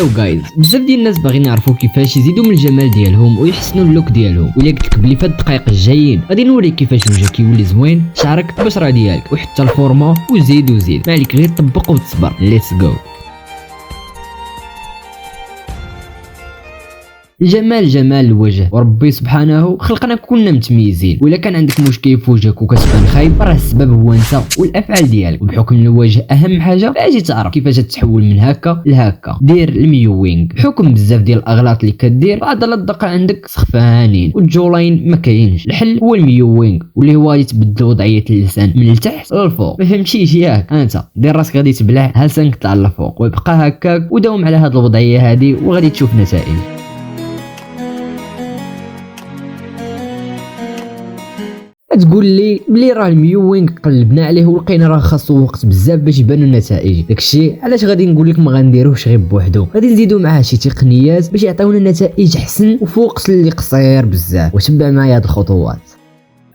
هلو جايز، بزاف ديال الناس باغيين يعرفوا كيفاش يزيدوا من الجمال ديالهم ويحسنوا اللوك ديالهم. ولا قلت لك بلي في الدقائق الجايين غادي نوريك كيفاش وجهك كيولي زوين، شعرك، البشره ديالك وحتى الفورما، وزيد ما عليك غير تطبق وتصبر. ليتس جو. الجمال جمال الوجه، وربي سبحانه خلقنا كلنا متميزين. ولا كان عندك مشكل في وجهك وكتبان خايب، راه السبب هو انت والافعال ديالك. وبحكم الوجه اهم حاجه، فاجي تعرف كيفاش تتحول من هكا لهكا. دير الميوينغ. بحكم بزاف ديال الاغلاط اللي كدير، عضلات الدقه عندك سخفانين والجولاين ما كاينش. الحل هو الميوينغ، واللي هو غادي تبدل وضعيه اللسان من التحت للفوق. ما فهمتيش ياك؟ انت دير راسك غادي تبلع هلسانك طلع للفوق، ويبقى هكاك وداوم على هذه الوضعيه هذه وغادي تشوف نتائج. تقول لي بلي راه الميوينغ قلبنا عليه ولقينا راه خاصو وقت بزاف باش يبانوا النتائج. داكشي علاش غادي نقول لك ما غنديروهش غير بوحدو، غادي نزيدو معاه شي تقنيات باش يعطيونا نتائج احسن وفي وقت اللي قصير بزاف. وتبع معايا هاد الخطوات.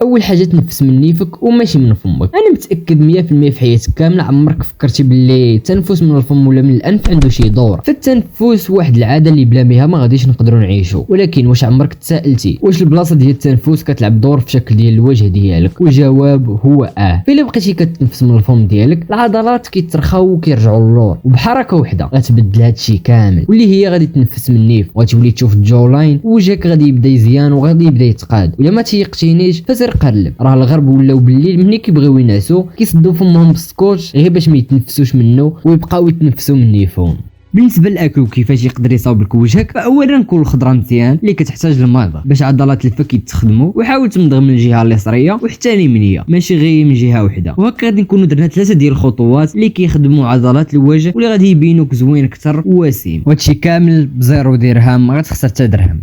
اول حاجه تنفس من نيفك وماشي من فمك. انا متاكد 100% في حياتك كامله عمرك فكرتي باللي التنفس من الفم ولا من الانف عنده شي دور. فالتنفس واحد العاده اللي بلا بها ما غاديش نقدروا نعيشوا. ولكن واش عمرك تسائلتي واش البلاصه ديال التنفس كتلعب دور في شكل ديال الوجه ديالك؟ والجواب هو فإلا بقيتي كتنفس من الفم ديالك، العضلات كيترخاو وكيرجعوا للور، وبحركه وحده غتبدل هادشي كامل، واللي هي غادي تنفس من النيف. وغتولي تشوف الجولاين ووجهك غادي يبدا يزيان وغادي يبدا يتقاد. ولا ما تيقتينيش فسير قلب. راه الغرب ولاو بالليل ملي كيبغيو ينعسوا كيسدوا فمهم بالسكوتش غير باش ما يتنفسوش منه ويبقاو يتنفسوا من نيفهم. بالنسبه للاكل وكيفاش يقدر يصاوب لك وجهك، فاولا كل الخضره مزيان اللي كتحتاج الماء باش عضلات الفك يتخدموا، وحاول تمضغ من الجهه اليسريه وحتى اليمنيه ماشي غير من جهه وحده. وهكا غادي نكونوا درنا 3 ديال الخطوات اللي كيخدموا عضلات الوجه واللي غادي يبينوك زوين اكثر ووسيم. وهادشي كامل بزيرو درهم، ما غتخسر حتى درهم.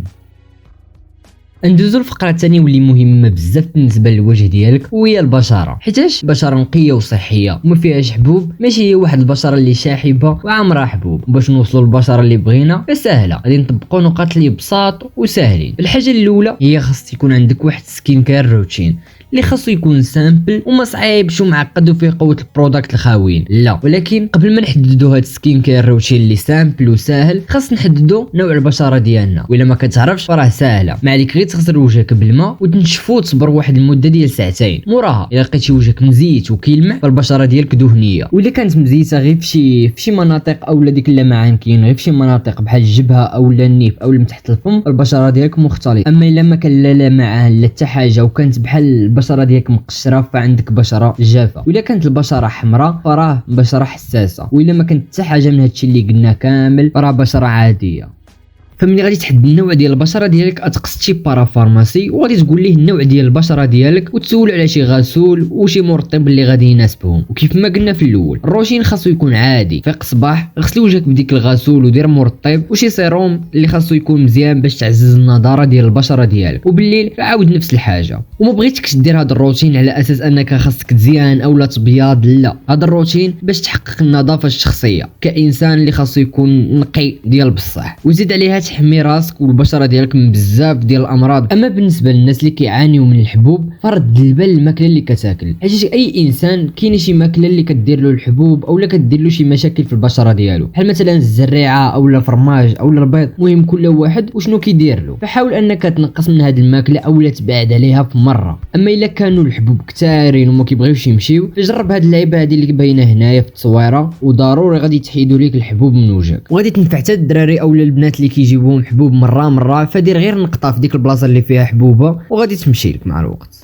ندوزو الفقره الثانيه واللي مهمه بزاف بالنسبه للوجه ديالك، وهي البشره. حيتاش البشره نقيه وصحيه وما فيهاش حبوب، ماشي هي واحد البشره اللي شاحبه وعامرها حبوب. باش نوصلوا للبشره اللي بغينا فسهله، غادي نطبقوا نقاط اللي بساط وسهلين. الحاجه الاولى هي خاص يكون عندك واحد سكين كير روتين اللي خاصو يكون سامبل وما صعيبش ومعقد وفيه قوه البرودكت الخاويين، لا. ولكن قبل ما نحددوا هاد السكين كير روتين اللي سامبل وسهل، خاص نحددوا نوع البشره ديالنا. وإلا ما كتعرفش فراه ساهله، ما عليك غير تغسل وجهك بالماء وتنشفو وتصبر واحد المده ديال ساعتين. موراها الا لقيتي وجهك مزيت وكيلمع فالبشره ديالك دهنيه. وإلا كانت مزيته غير في شي مناطق اولا ديك اللمعان كاين غير في شي مناطق بحال الجبهه اولا النيف اولا من تحت الفم، البشره ديالك مختلطه. اما الا ما كان لا لمعان لا حتى حاجه وكانت بحال البشره ديالك مقشره فعندك بشره جافه. وإلا كانت البشره حمراء فراه بشره حساسه. وإلا ما كانت حتى حاجه من هادشي اللي قلنا كامل فراه بشره عاديه. فملي غادي تحدد النوع ديال البشره ديالك اتقصد شي بارافارماسي وغادي تقول ليه النوع ديال البشره ديالك وتسول على شي غسول وشي مرطب اللي غادي يناسبهم. وكيف ما قلنا في الاول، الروتين خاصو يكون عادي. فيق صباح غسل وجهك بديك الغسول ودير مرطب وشي سيروم اللي خاصو يكون مزيان باش تعزز النضاره ديال البشره ديالك. وبالليل عاود نفس الحاجه. وما بغيتكش دير هذا الروتين على اساس انك خاصك تزيان اولا تبيض، لا. هذا الروتين باش تحقق النظافه الشخصيه كانسان اللي خاصو يكون نقي ديال بصح. وزيد عليها تحمي راسك والبشره ديالك من بزاف ديال الامراض. اما بالنسبه للناس اللي كيعانيو من الحبوب، فرد البال الماكله اللي كتاكل. حيت اي انسان كاينه شي ماكله اللي كدير له الحبوب اولا كدير له شي مشاكل في البشره ديالو، بحال مثلا الزريعه اولا الفرماج اولا البيض. المهم كل واحد وشنو كيدير له، فحاول انك تنقص من هذه الماكله اولا تبعد عليها في مره. اما الا كانوا الحبوب كثارين وما كيبغيوش يمشيو، فجرب هذه اللعيبه هذه اللي باينه هنايا في التصويره، وضروري غادي تحيدوا لك الحبوب من وجهك. وغادي تنفع حتى الدراري اولا البنات اللي كيجيبوهم حبوب مره فدير غير نقطه في ديك البلاصه اللي فيها حبوبه وغادي تمشي لك مع الوقت.